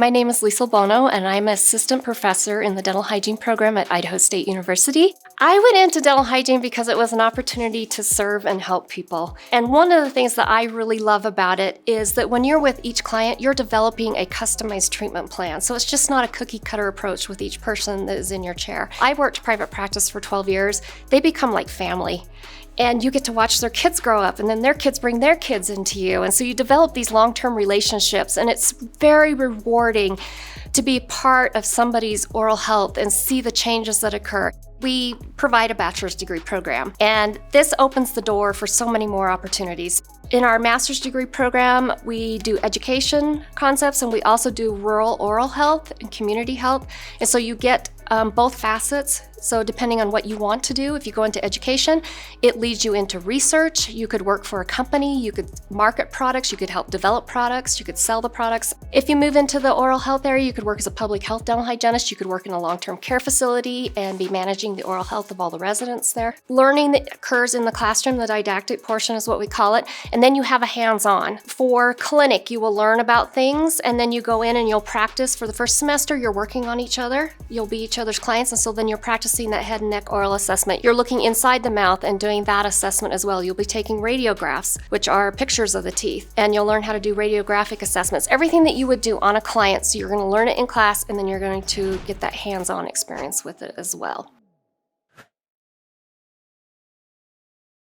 My name is Lisa Bono, and I'm an assistant professor in the dental hygiene program at Idaho State University. I went into dental hygiene because it was an opportunity to serve and help people. And one of the things that I really love about it is that when you're with each client, you're developing a customized treatment plan. So it's just not a cookie cutter approach with each person that is in your chair. I worked private practice for 12 years. They become like family. And you get to watch their kids grow up, and then their kids bring their kids into you. And so you develop these long-term relationships, and it's very rewarding to be part of somebody's oral health and see the changes that occur. We provide a bachelor's degree program, and this opens the door for so many more opportunities. In our master's degree program, we do education concepts, and we also do rural oral health and community health. And so you get both facets. So depending on what you want to do, if you go into education, it leads you into research. You could work for a company, you could market products, you could help develop products, you could sell the products. If you move into the oral health area, you could work as a public health dental hygienist, you could work in a long-term care facility and be managing the oral health of all the residents there. Learning that occurs in the classroom, the didactic portion is what we call it, and then you have a hands-on. For clinic, you will learn about things, and then you go in and you'll practice. For the first semester, you're working on each other. You'll be each other's clients, and so then you're practicing that head and neck oral assessment. You're looking inside the mouth and doing that assessment as well. You'll be taking radiographs, which are pictures of the teeth, and you'll learn how to do radiographic assessments. Everything that you would do on a client, so you're going to learn it in class, and then you're going to get that hands-on experience with it as well.